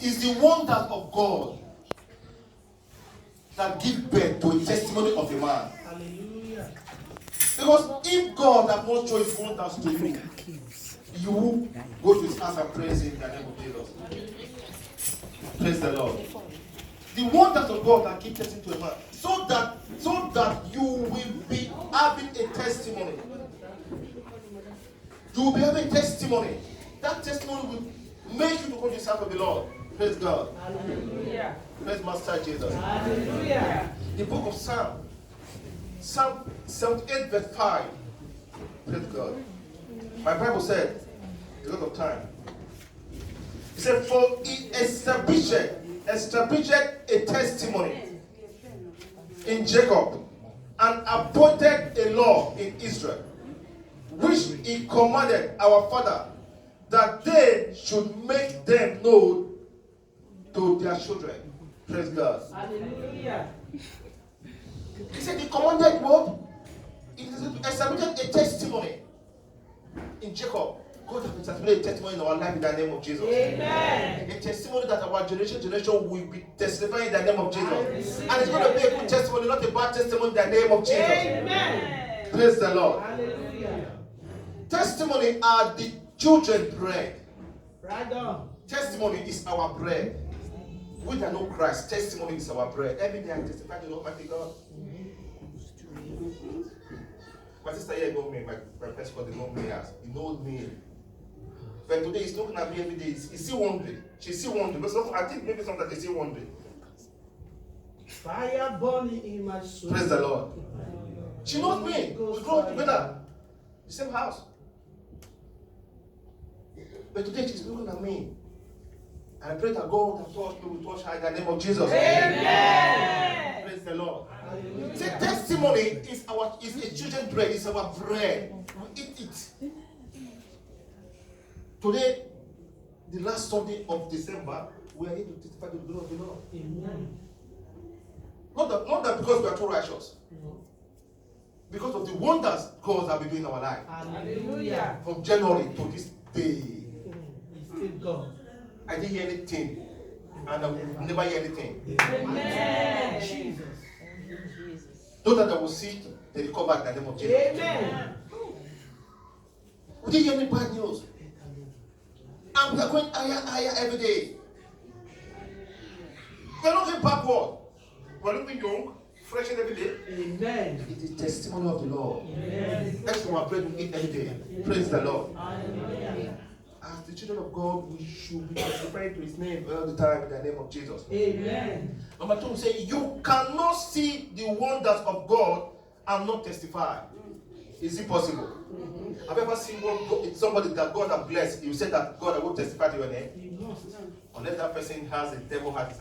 It's the wonders of God that give birth to a testimony of a man. Hallelujah. Because if God had not shown his wonders to you, you will go to his house and praise him in the name of Jesus. Praise the Lord. The wonders of God that give testimony to a man, so that you will be having a testimony. You will be having a testimony. That testimony will make you to go to the house of the Lord. Praise God. Hallelujah. Praise Master Jesus. Hallelujah. The book of Psalm 78 verse 5. Praise God. My Bible said, a lot of time. It said, for it established a testimony in Jacob and appointed a law in Israel, which he commanded our father that they should make them known to their children. Praise God. Hallelujah. He said he commanded what? He established a testimony in Jacob. God has established a testimony in our life in the name of Jesus. Amen. A testimony that our generation will be testifying in the name of Jesus. And it's going to be a good testimony, not a bad testimony in the name of Jesus. Amen. Praise the Lord. Hallelujah. Testimony are the children's bread. Right on. Testimony is our bread. We that know Christ, testimony is our bread. Every day I testify to the Almighty God. My sister here knows me, my first cousin knows me as he knows me. But today he's looking at me every day. He's still wondering. She's still wondering. Because I think maybe sometimes he's still wondering. Fire burning in my soul. Praise the Lord. She knows me. We grew up together. The same house. But today she's looking at me. And I pray that God will touch me, will touch her in the name of Jesus. Amen. Praise the Lord. Hallelujah. See, testimony is a children's bread, it's our bread. We eat it. Today, the last Sunday of December, we are here to testify to the glory of the Lord. Amen. Not that because we are too righteous. No. Because of the wonders God has been doing in our life. Hallelujah. From January to this day. It's still God. I didn't hear anything. And I will never hear anything. Amen. Jesus. Those that I will see, they recover in the name of Jesus. Amen. We didn't hear any bad news. And we are going higher every day. We are not going backward. We are looking young, fresh every day. Amen. It is testimony of the Lord. Amen. That's what our bread we eat every day. Praise the Lord. Hallelujah. As the children of God, we should be testifying to His name all the time in the name of Jesus. Amen. Number 2, say you cannot see the wonders of God and not testify. Is it possible? Have you ever seen somebody that God has blessed? You said that God will testify to your name? You must. Unless that person has a devil heart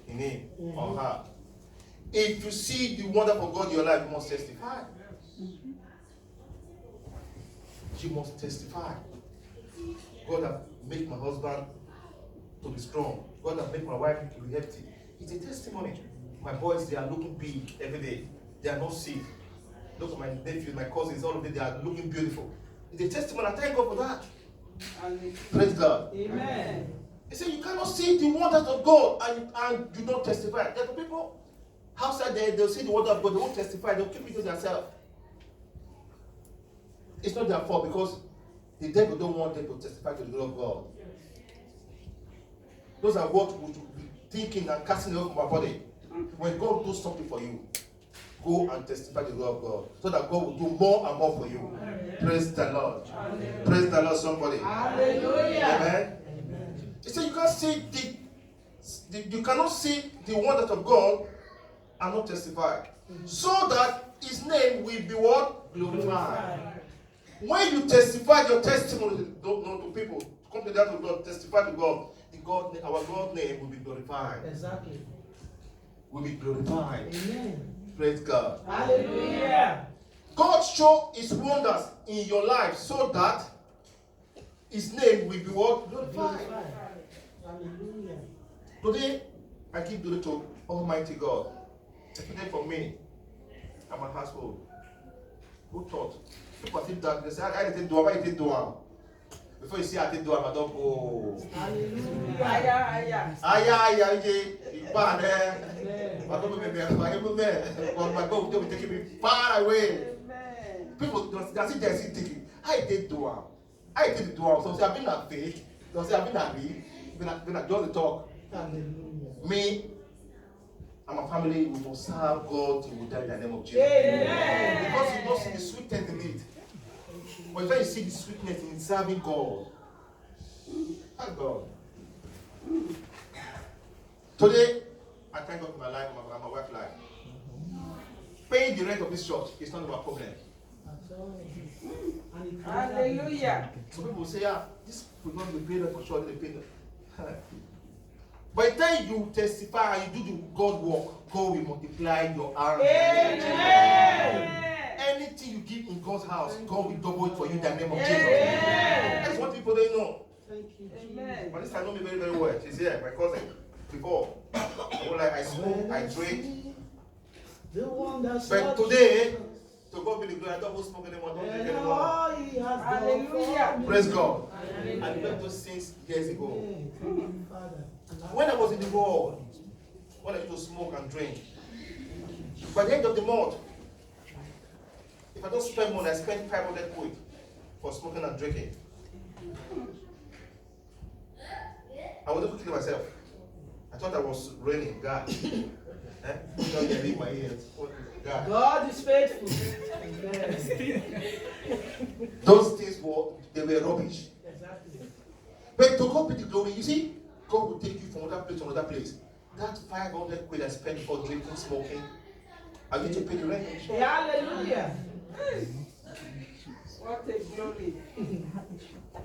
in him or her. If you see the wonder of God in your life, you must testify. You must testify. God has made my husband to be strong. God has made my wife to be healthy. It's a testimony. My boys, they are looking big every day. They are not sick. Look at my nephews, my cousins, all of them, they are looking beautiful. It's a testimony. I thank God for that. Praise God. Amen. He said you cannot see the wonders of God and do not testify. There are people outside there, they'll see the wonder of God, they won't testify, they'll keep it to themselves. It's not their fault because the devil don't want them to testify to the glory of God. Those are what we should be thinking and casting out from our body. When God does something for you, go and testify to the glory of God, so that God will do more and more for you. Praise the Lord. Hallelujah. Praise the Lord, somebody. Hallelujah. Amen. He said you can't see you cannot see the wonders of God and not testify. So that His name will be what? Glorified. When you testify your testimony to people, come to that of God, testify to God, our God's name will be glorified. Exactly. Will be glorified. Amen. Praise God. Hallelujah. God show His wonders in your life so that His name will be what? Glorified. Hallelujah. Today, I give glory to Almighty God. Especially for me and my household. Who thought? People think that they say, I didn't do it. Before you see I do, I'm don't go. Hallelujah. Bad there. My God will take me far away. People don't see their thinking. I did do am. I did do am. So say I've been a faith. So say I've been a read. Been a just talk. Hallelujah. Me and my family we will serve God till we die in the name of Jesus. Amen. Because you don't see the sweetness in it. But when you see the sweetness in serving God, thank God. Today, I thank God for my life and my wife's life. Paying the rent of this church is not our problem. Hallelujah. Some people say, this will not be paid for sure, they pay them. By the time you testify and you do the God work, God will multiply your arm. Amen. Anything you give in God's house, God will double it for you in the name of Jesus. Amen. That's what people don't know. Thank you. Amen. But this I know me very, very well. She's here, my cousin. Before, I smoke, I drink. The one that's But today, to God be the glory. I don't smoke anymore, don't drink anymore. Hallelujah. Praise God. I left those things years ago. When I was in the world, when I used to smoke and drink, by the end of the month, if I don't spend money, I spend 500 quid for smoking and drinking. I was able to kill myself. I thought I was raining. God. You don't get in my ears. God is faithful. Those things they were rubbish. Exactly. But to God be the glory, you see, God will take you from another place to another place. That 500 quid I spent for drinking, smoking, I need to pay the rent. Hallelujah. What a glory.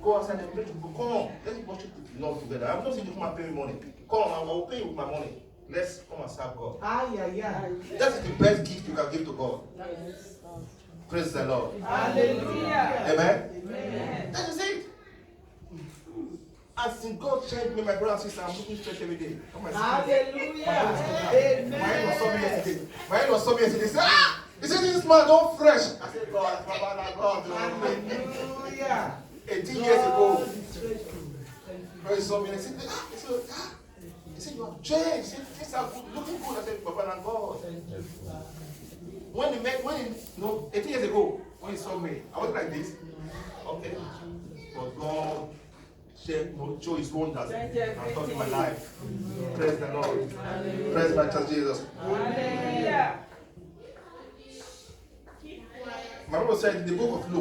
Go outside and pray to God. Come on, let's worship the Lord together. I'm not saying you come and pay me money. Come on, I will pay you with my money. Let's come and serve God. That is the best gift you can give to God. Praise the Lord. Hallelujah. Amen. Amen. That is it. As in God changed me, my brother and sister, I'm looking straight every day. Hallelujah. My in-law saw me yesterday. My in-law saw me yesterday. He said, he said, this man don't fresh. I said, God, God. Hallelujah. 18 years ago. He saw me and he said, you have changed. He said, things are good, looking good. I said, Papa and God. When he met, 18 years ago, when he saw me, I was like this. Okay. But God show his wonders and touch my life. Praise the Lord. Praise my church Jesus. Hallelujah. My Bible said in the book of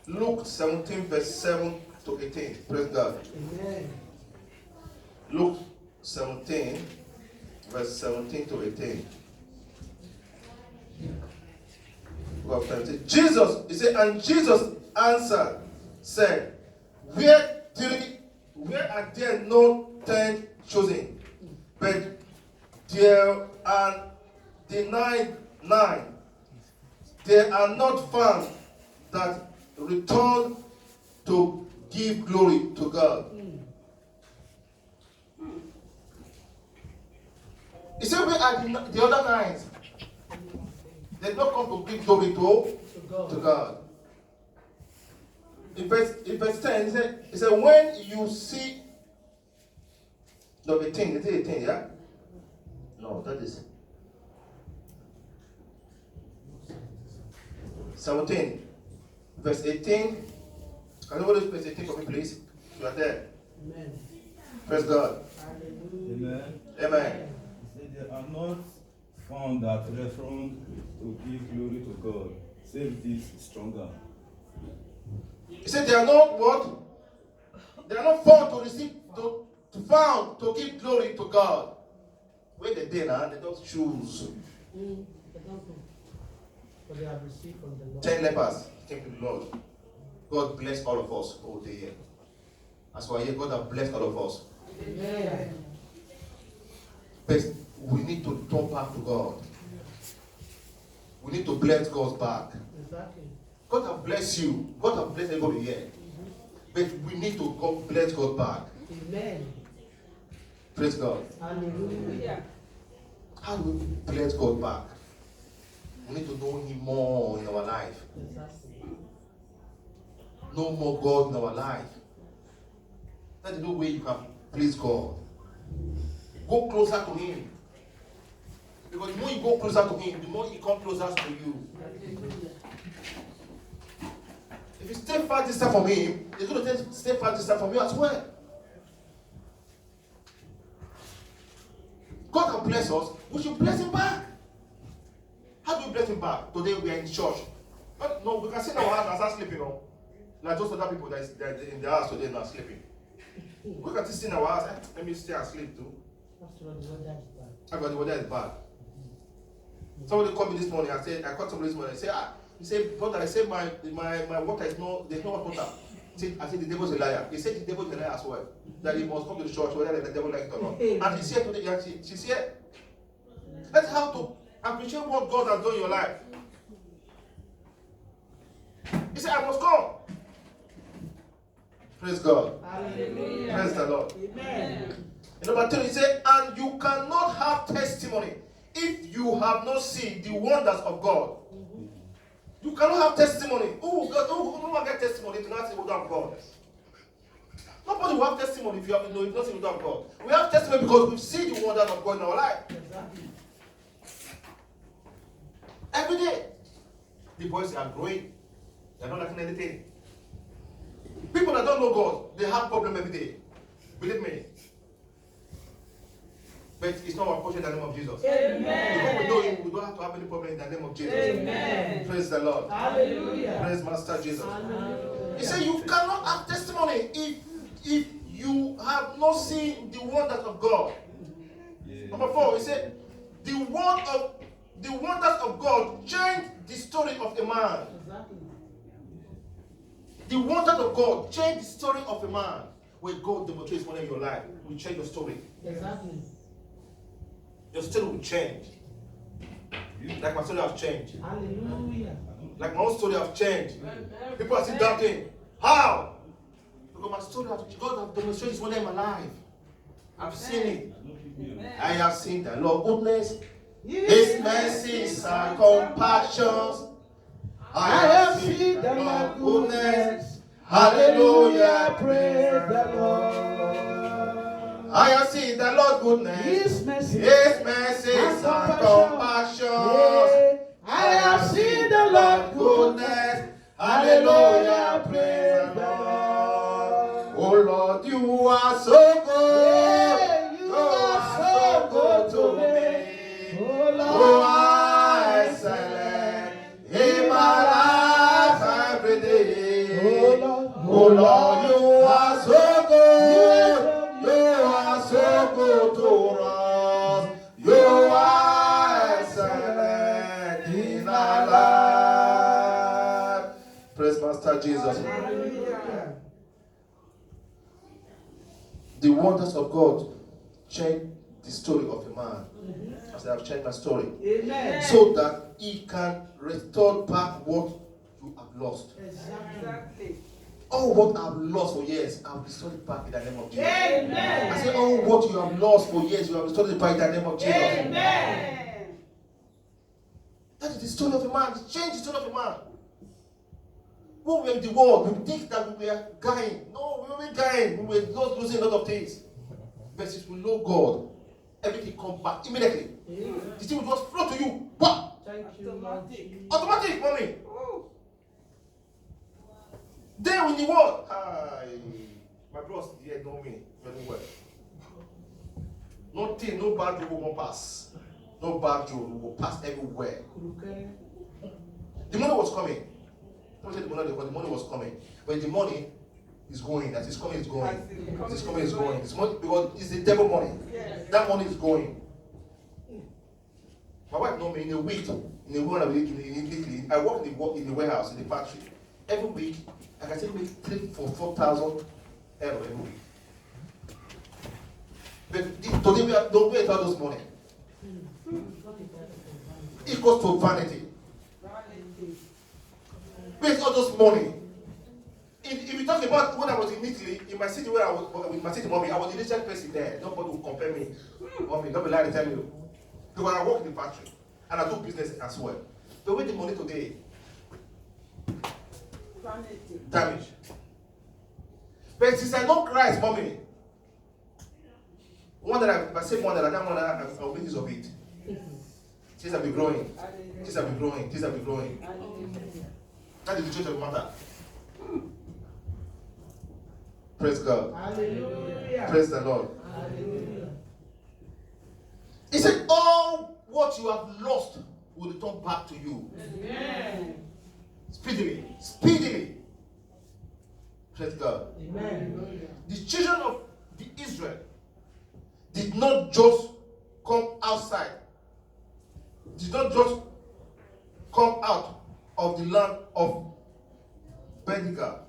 Luke 17, verse 7 to 18. Praise God. Amen. Luke 17, verse 17 to 18. Jesus, he said, and Jesus answered, said, Where are there no 10 chosen? But there are the 9. They are not found that return to give glory to God. He said, where are the other 9? They did not come to give glory to God. In verse 10, he said, when you see number 18, is it 18, yeah? No, that is 17. Verse 18. Can you hold verse 18 for me, please? You are there. Amen. Praise God. Amen. Amen. He said, they are not found that return to give glory to God, save this stronger. He said they are not what? They are not found to receive, found to give glory to God. When they did, they don't choose. But they have received from the Lord. 10 lepers came to the Lord. God bless all of us all day here. That's why here God has blessed all of us. Amen. But we need to turn back to God. We need to bless God's back. Exactly. God has blessed you. God has blessed everybody here. But we need to bless God back. Amen. Praise God. Hallelujah. How do we bless God back? We need to know Him more in our life. Exactly. no more God in our life. That's the way you can please God. Go closer to Him. Because the more you go closer to Him, the more He comes closer to you. If you stay far distant from Him, He's going to stay far distant from you as well. God can bless us, we should bless Him back. How do we bless Him back? Today we are in church. But no, we can sit in our house and start sleeping. No? Like those other people that are in the house today not sleeping. We can sit in our house. Let me stay and sleep too. After all, the weather is bad. But the weather is bad. Somebody called me this morning. I called somebody this morning. He said, brother, I said my water is there's no water. I said the devil's a liar. He said the devil's a liar as well. That he must come to the church whether the devil likes it or not. And she's here today. She's here. That's how to appreciate what God has done in your life. He said, I must come. Praise God. Hallelujah. Praise the Lord. Amen. In number 3, he said, and you cannot have testimony if you have not seen the wonders of God. You cannot have testimony. Who will get testimony if you not see the wonder of God? Nobody will have testimony if you have not seen the wonder of God. We have testimony because we've seen the wonders of God in our life. Exactly. Every day. The boys are growing. They're not lacking anything. People that don't know God, they have problems every day. Believe me. But it's not our portion in the name of Jesus. Amen. Because we know Him, we don't have to have any problem in the name of Jesus. Amen. Praise the Lord. Hallelujah. Praise Master Jesus. Hallelujah. He said you cannot have testimony if you have not seen the wonders of God. Yeah. Number 4, he said the wonders of God changed the story of a man. Exactly. The wonders of God change the story of a man. When God demonstrates wonder in your life, will change your story. Exactly. Your story will change. Like my story has changed. Hallelujah. Like my own story has changed. People are still doubting. How? Because my story has God has demonstrated His wonder in my life. I've seen it. I have seen the Lord's goodness, His mercies and compassions. I have seen the Lord's goodness. Hallelujah, praise the Lord. I have seen the Lord's goodness, His mercies and compassions. I have seen the Lord's goodness. Hallelujah, praise the Lord. Oh Lord, you are so good. You are so good to me. Oh, I excellent in my life every day. Oh Lord, you are so good. You are so good to us. You are excellent in our life. Praise Master Jesus. Hallelujah. The wonders of God change the story of a man. As I have changed my story. Amen. So that He can restore back what you have lost. Exactly. All what I've lost for years, I've restored it back in the name of Jesus. Amen. I say, all what you have lost for years, you have restored it back in the name of Jesus. Amen. That is the story of a man. Change the story of a man. When we were in the world, we think that we were dying. No, we weren't dying. We were not losing a lot of things. But since we know God, everything comes back immediately. The thing will just flow to you. Wow! Thank you, Lord. Automatic, mommy. There in the world. My bros here know me very well. Nothing, no bad road will pass. No bad road will pass everywhere. Okay. The money was coming. Don't say the money was coming. But the money is going. As it's coming, it's going. As it's coming, it's going. It's money, because it's the devil money. Yes. That money is going. My wife know me in a week. In a week in Italy, I work in the warehouse, in the factory. Every week, I can take me 4,000 euro every week. But today we don't wait all those money. It goes to vanity. Where's all those money? If you talk about when I was in Italy, in my city where I was with my city mommy, I was the richest person there. Nobody will compare me. Mommy, don't be lying to tell you. Because I work in the factory and I do business as well. But with the money today, Vanity. Damage. But since I know Christ, mommy, one that I say one that I don't want to I'll make use of it. Things have been growing. Things have been growing. Things have been growing. That is the truth of the matter. Praise God. Hallelujah. Praise the Lord. Hallelujah. He said, all what you have lost will return back to you. Amen. Speedily. Speedily. Praise God. Amen. The children of the Israel did not just come outside. Did not just come out of the land of Bendiga.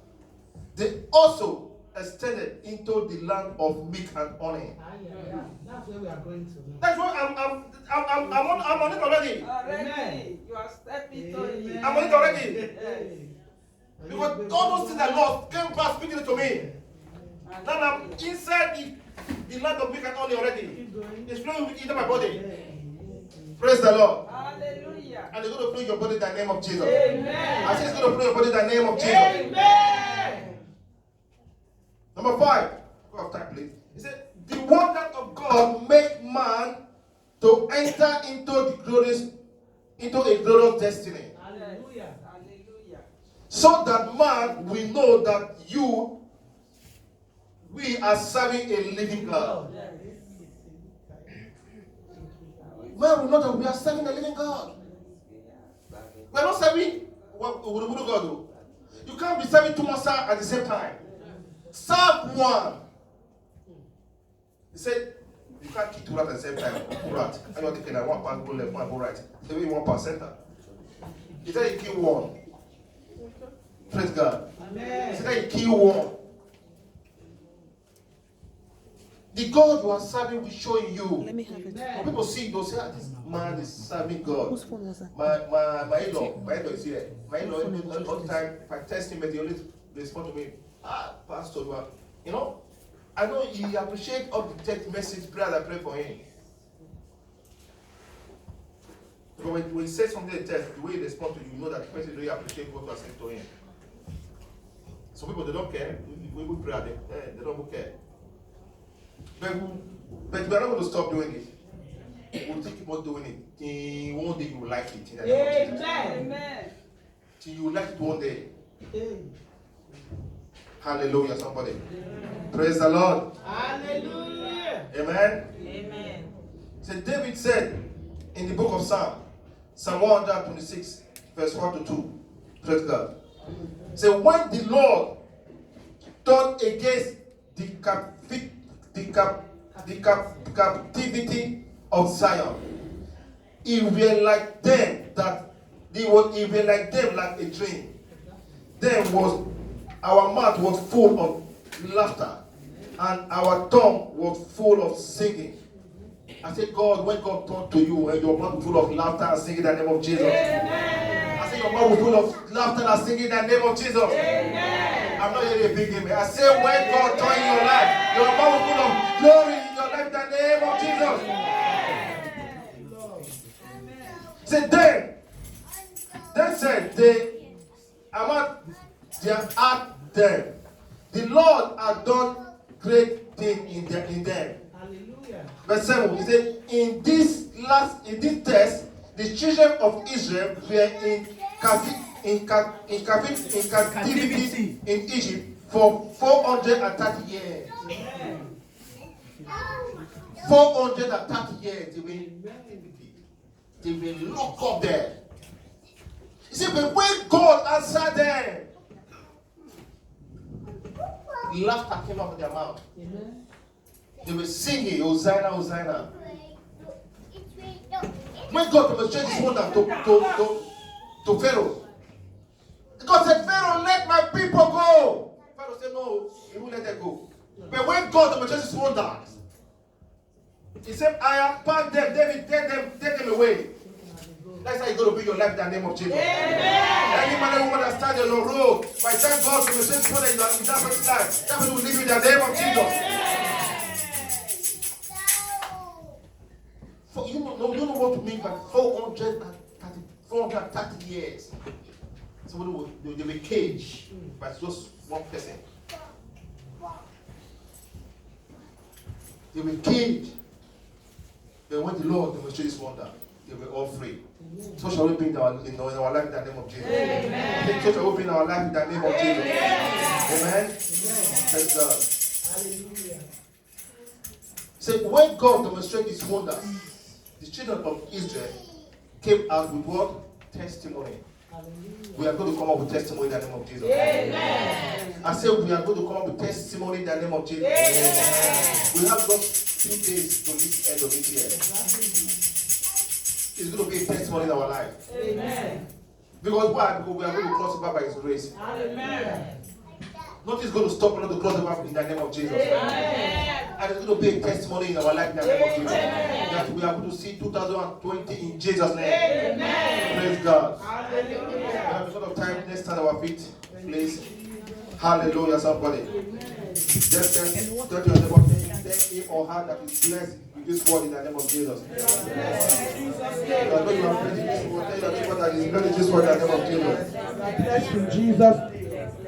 They also extended into the land of milk and honey. That's where we are going to now. That's why I'm on it already. Already. You are stepping to it. I'm on it already. Yes. Because all those things I lost came back speaking to me. Now I'm inside the land of milk and honey already. It's flowing into my body. Praise the Lord. Hallelujah. And it's going to flow in your body in the name of Jesus. Amen. I say it's going to flow in your body in the name of Jesus. Amen. Number 5. Go off time, please. He said, the wonder of God make man to enter into a glorious destiny. Hallelujah. Hallelujah. So that man will know that we are serving a living God. Man will know that we are serving a living God. We are not serving God. You can't be serving two masters at the same time. Serve one. He said, you can't keep two rats at the same time. Two rats. And you're thinking that one part go left, one go right. The way one part center. He said you kill one. Praise God. Amen. He said you kill one. The God you are serving will show in you. Let me have it. When people see, they'll say, this man is serving God. Whose phone was that? My in-law is here. My in-law, all the time, if I test him, they always respond to me, Pastor, you know, I know he appreciates all the text message prayers I pray for him. But when he says something in the text, the way he responds to you, you know that the person really appreciates what you are saying to him. Some people, they don't care. When we pray, they don't care. But we are not going to stop doing it. We'll keep on doing it. Till one day you will like it. Amen. Till you will like it one day. Hallelujah, somebody. Praise the Lord. Hallelujah. Amen. Amen. So David said in the book of Psalm 126, verse 1 to 2. Praise God. So when the Lord turned against the captivity of Zion, he will like them like a dream. Then our mouth was full of laughter, and our tongue was full of singing. I said, God, when God turned to you and your mouth was full of laughter and singing in the name of Jesus. Amen. I said, your mouth was full of laughter and singing in the name of Jesus. Amen. I'm not hearing a big amen. I said, when God turned in your life, your mouth was full of glory in your life in the name of Jesus. Said then said they at them. The Lord had done great things in them. Hallelujah. Verse 7, he said, in this test, the children of Israel were in captivity in Egypt for 430 years. 430 years they were locked up there. He said, but when God answered them, laughter came out of their mouth. Amen. They were singing, Hosanna, Hosanna. When God demonstrated his wonder to Pharaoh, God said, Pharaoh, let my people go. Pharaoh said, no, he won't let them go. But when God demonstrated his wonder, he said, I have packed them, David, take them away. That's how you're going to build your life in the name of Jesus. Any man or woman that stands on the road, by the time God demonstrates his wonder in that person's life, that person will live in the name of Jesus. You don't know what to mean by 430 years. somebody will they'll be caged by just one person. They'll be caged. But when the Lord demonstrates this wonder, they'll be all free. So shall we be in our life in the name of Jesus. Amen. So shall we be in our life in the name of Jesus. Amen. Thank God. Hallelujah. So when God demonstrated his wonders, the children of Israel came out with what? Testimony. We are going to come up with testimony in the name of Jesus. Amen. I said we are going to come up with testimony in the name of Jesus. Amen. We have just 2 days to this end of this year. It's going to be a testimony in our life. Amen. Because why? Because we are going to cross over by his grace. Amen. Nothing is going to stop us to cross over in the name of Jesus. Amen. And it's going to be a testimony in our life in the name of Jesus. That we are going to see 2020 in Jesus' name. Amen. Praise God. Hallelujah. We have a lot of time. Let's stand our feet, please. Hallelujah, somebody. Just tell your neighbor, thank him or her that is blessed with this word in the name of Jesus. Because when you are preaching this word, tell your neighbor that is blessed with this word in the name of Jesus. Blessed in Jesus'